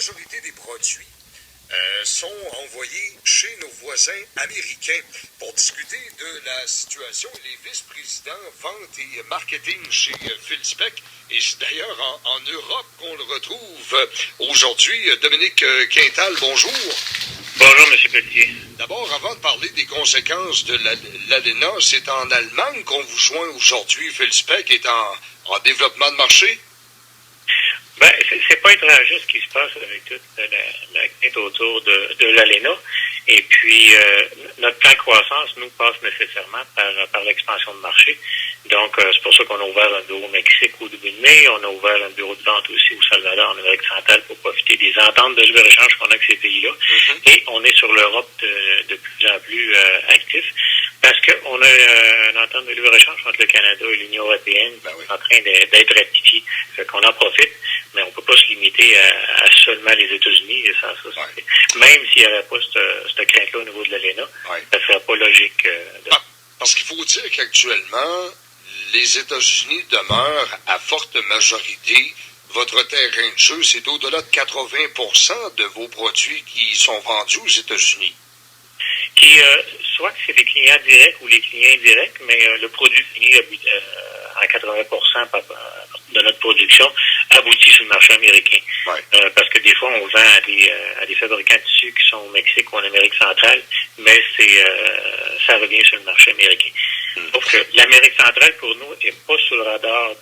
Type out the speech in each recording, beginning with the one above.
majorité des produits sont envoyés chez nos voisins américains. Pour discuter de la situation, les vice-présidents vente et marketing chez Phil Speck. Et c'est d'ailleurs en Europe qu'on le retrouve aujourd'hui. Dominique Quintal, bonjour. Bonjour, M. Pelletier. D'abord, avant de parler des conséquences de l'ALENA, c'est en Allemagne qu'on vous joint aujourd'hui. Phil Speck est en développement de marché? Ben, c'est pas étranger ce qui se passe avec toute la quête autour de l'ALENA. Et puis, notre plan de croissance, nous, passe nécessairement par l'expansion de marché. Donc, c'est pour ça qu'on a ouvert un bureau au Mexique au début de mai. On a ouvert un bureau de vente aussi au Salvador, en Amérique centrale, pour profiter des ententes de libre-échange qu'on a avec ces pays-là. Mm-hmm. Et on est sur l'Europe de plus en plus actif. Parce qu'on a une entente de libre-échange entre le Canada et l'Union européenne en train d'être ratifiée. Fait qu'on en profite, mais on ne peut pas se limiter à seulement les États-Unis. Et ça, même s'il n'y avait pas cette crainte-là au niveau de l'ALENA, ça ne serait pas logique. Parce qu'il faut dire qu'actuellement, les États-Unis demeurent à forte majorité. Votre terrain de jeu, c'est au-delà de 80% de vos produits qui sont vendus aux États-Unis. Qui, soit que c'est les clients directs ou les clients indirects, mais le produit fini à 80% de notre production aboutit sur le marché américain. Parce que des fois, on vend à des fabricants de tissus qui sont au Mexique ou en Amérique centrale, mais ça revient sur le marché américain. Sauf que l'Amérique centrale, pour nous, n'est pas sur le radar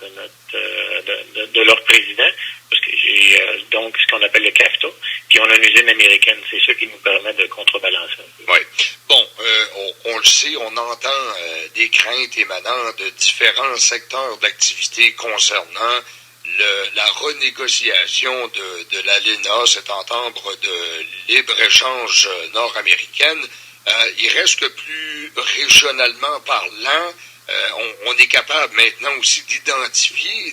de leur président, parce que j'ai donc ce qu'on appelle le CAFTA, puis on a une usine américaine. C'est ça qui nous permet de contrebalancer. Oui. Bon, on le sait, on entend des craintes émanant de différents secteurs d'activité concernant la renégociation de l'ALENA, cette entente de libre-échange nord-américaine. Il reste que plus régionalement parlant, on est capable maintenant aussi d'identifier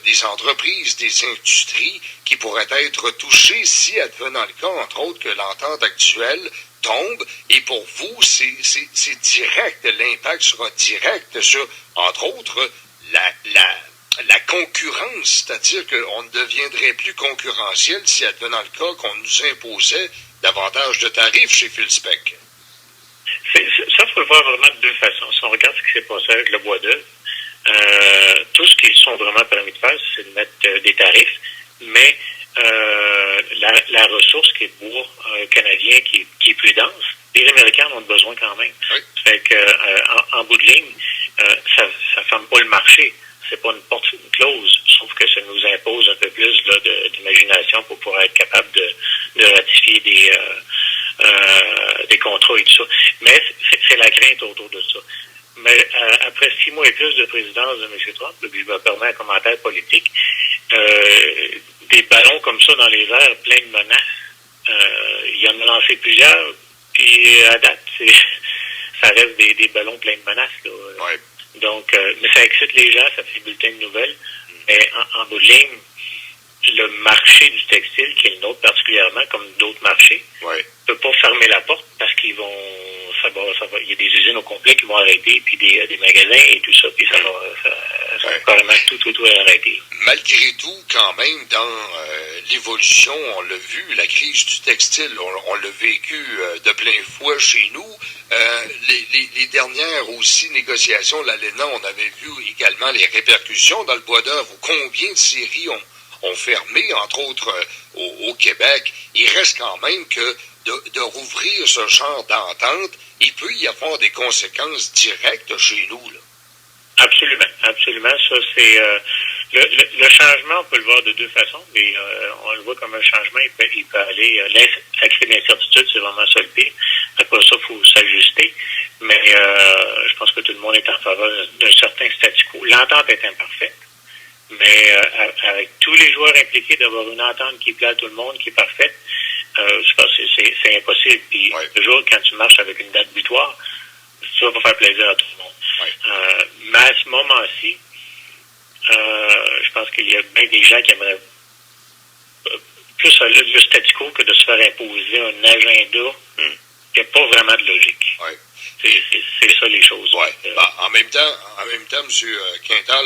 des entreprises, des industries qui pourraient être touchées si advenant le cas, entre autres, que l'entente actuelle tombe. Et pour vous, c'est direct, l'impact sera direct sur, entre autres, la concurrence, c'est-à-dire qu'on ne deviendrait plus concurrentiel si advenant le cas qu'on nous imposait davantage de tarifs chez Phil Speck. Ça, il faut le voir vraiment de deux façons. Si on regarde ce qui s'est passé avec le bois d'œuvre, tout ce qu'ils sont vraiment permis de faire, c'est de mettre des tarifs, mais la ressource qui est le bois canadien qui est plus dense, les Américains en ont besoin quand même. Oui. Fait que en bout de ligne, ça ferme pas le marché. C'est pas une porte close, sauf que ça nous impose un peu plus là, d'imagination pour pouvoir être capable de ratifier des contrats et tout ça. Mais c'est la crainte autour de ça. Mais après 6 mois et plus de présidence de M. Trump, là, puis je me permets un commentaire politique, des ballons comme ça dans les airs, plein de menaces, il en a lancé plusieurs, puis à date, ça reste des ballons pleins de menaces. Là. Ouais. Donc, mais ça excite les gens, ça fait des bulletins de nouvelles. Mais en bout de ligne, le marché du textile, qui est le nôtre particulièrement, comme d'autres marchés, ne peut pas fermer la porte parce qu'ils vont, il y a des usines au complet qui vont arrêter, puis des magasins et tout ça, puis ça va carrément tout arrêter. Malgré tout, quand même, dans l'évolution, on l'a vu, la crise du textile, on l'a vécu de plein fouet chez nous. Les dernières aussi négociations, l'ALENA, on avait vu également les répercussions dans le bois d'œuvre, combien de séries ont fermé, entre autres au Québec. Il reste quand même que de rouvrir ce genre d'entente, il peut y avoir des conséquences directes chez nous, là. Absolument. Ça, c'est le changement, on peut le voir de deux façons, mais on le voit comme un changement, il peut aller avec l'incertitude, c'est vraiment ça le pire. Après ça, il faut s'ajuster. Mais je pense que tout le monde est en faveur d'un certain statu quo. L'entente est imparfaite. Mais avec tous les joueurs impliqués, d'avoir une entente qui plaît à tout le monde, qui est parfaite, je pense que c'est impossible. Puis toujours, quand tu marches avec une date butoir, ça va faire plaisir à tout le monde. Mais à ce moment-ci, je pense qu'il y a bien des gens qui aimeraient plus le statu quo que de se faire imposer un agenda qui n'a pas vraiment de logique. C'est ça les choses. En même temps, M. Quintal,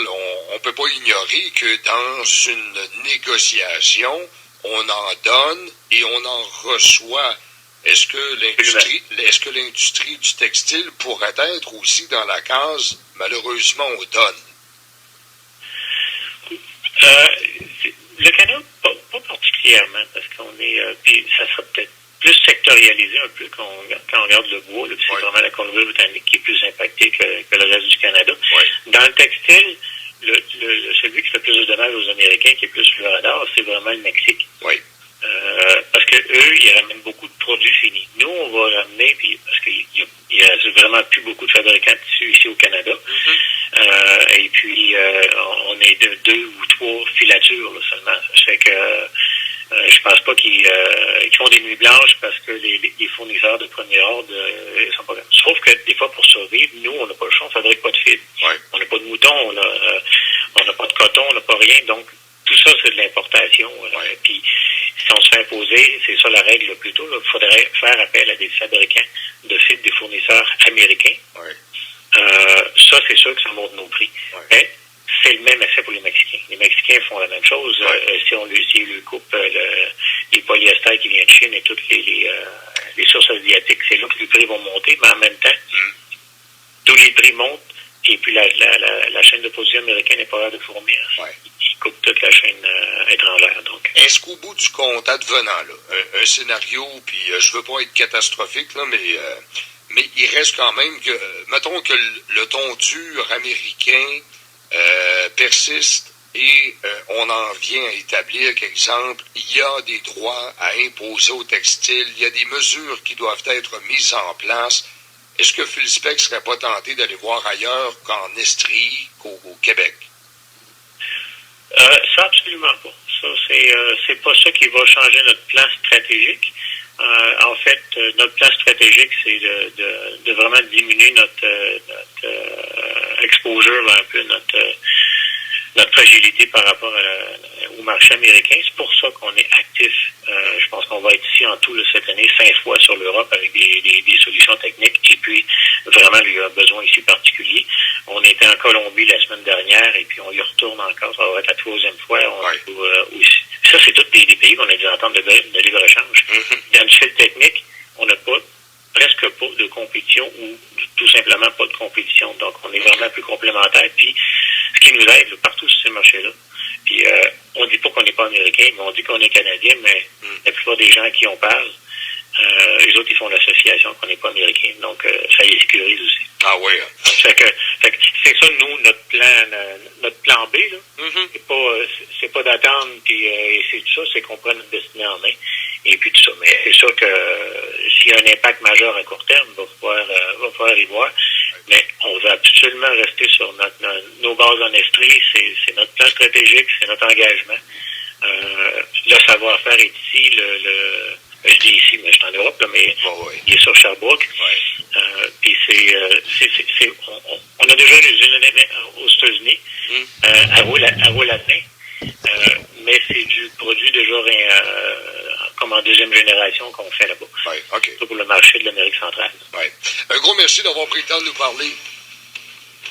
on peut pas ignorer que dans une négociation, on en donne et on en reçoit. Est-ce que l'industrie du textile pourrait être aussi dans la case, malheureusement, on donne? Le Canada, pas particulièrement, parce qu'on est, puis ça sera peut-être plus sectorialisé un peu quand on regarde le bois, là, c'est vraiment la Colombie-Britannique qui est plus impactée que le reste du Canada. Dans le textile, celui qui fait plus de dommages aux Américains, qui est plus sur le radar, c'est vraiment le Mexique. Parce que eux, ils ramènent beaucoup de produits finis. Nous, on va ramener, puis parce qu'il y a vraiment plus beaucoup de fabricants de tissus ici au Canada. Et puis, on est de 2 ou 3 filatures là, seulement. Ça fait que je pense pas qu'ils font des nuits blanches parce que les fournisseurs de premier ordre sont pas comme. Sauf que des fois, pour survivre, nous, on n'a pas le choix, on fabrique pas de fil. On n'a pas de mouton, on n'a pas de coton, on n'a pas rien. Donc, tout ça, c'est de l'importation. Puis, si on se fait imposer, c'est ça la règle plutôt, il faudrait faire appel à des fabricants de fibres, des fournisseurs américains. Ça, c'est sûr que ça monte nos prix. Mais c'est le même effet pour les Mexicains. Les Mexicains font la même chose. Si on lui coupe les polyesters qui viennent de Chine et toutes les sources asiatiques, c'est là que les prix vont monter, mais en même temps, tous les prix montent. Et puis la chaîne de production américaine n'est pas là de fournir. Ils coupent toute la chaîne étrangère. Donc. Est-ce qu'au bout du compte, advenant là, un scénario, puis je veux pas être catastrophique, là, mais il reste quand même que, mettons que le ton dur américain persiste et on en vient à établir qu'exemple, il y a des droits à imposer au textile, il y a des mesures qui doivent être mises en place. Est-ce que Phil Speck serait pas tenté d'aller voir ailleurs qu'en Estrie, qu'au Québec? Ça, absolument pas. Ça, c'est pas ça qui va changer notre plan stratégique. En fait, notre plan stratégique, c'est de vraiment diminuer notre exposure, un peu notre fragilité par rapport au marché américain. C'est pour ça qu'on est actif. Je pense qu'on va être ici en tout là, cette année 5 fois sur l'Europe avec des solutions techniques et puis vraiment il y a un besoin ici particulier. On était en Colombie la semaine dernière et puis on y retourne encore. Ça va être la 3e fois. Aussi. Ça, c'est tous des pays qu'on a des ententes de libre-échange. Dans le fil technique, on n'a presque pas de compétition ou tout simplement pas de compétition. Donc, on est vraiment plus complémentaires. Puis, ce qui nous aide là, partout sur ces marchés-là. Puis, on dit pas qu'on n'est pas américain, mais on dit qu'on est canadien, mais la plupart des gens à qui on parle, les autres, ils font l'association qu'on n'est pas américain. Donc, ça les sécurise aussi. Ah oui. Fait que c'est ça, nous, notre plan B, là. C'est pas d'attendre, puis c'est tout ça, c'est qu'on prenne notre destinée en main. Et puis tout ça. Mais c'est sûr que s'il y a un impact majeur à court terme, il va falloir y voir. Mais on va absolument rester sur nos bases en Estrie. C'est notre plan stratégique, c'est notre engagement. Le savoir-faire est ici. Je dis ici, mais je suis en Europe, là, mais il est sur Sherbrooke. Puis on a déjà une usine aux États-Unis, à Roue-Latin. Mais c'est du produit déjà comme en 2e génération qu'on fait là-bas. C'est pour le marché de l'Amérique centrale. Un gros merci d'avoir pris le temps de nous parler.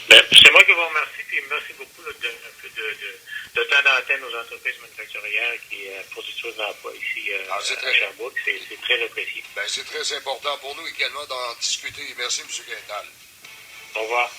C'est moi qui vous remercie, puis merci beaucoup de temps d'antenne aux entreprises manufacturières qui producent d'emplois ici à Sherbrooke. C'est très apprécié. C'est très important pour nous également d'en discuter. Merci, M. Quintal. Au revoir.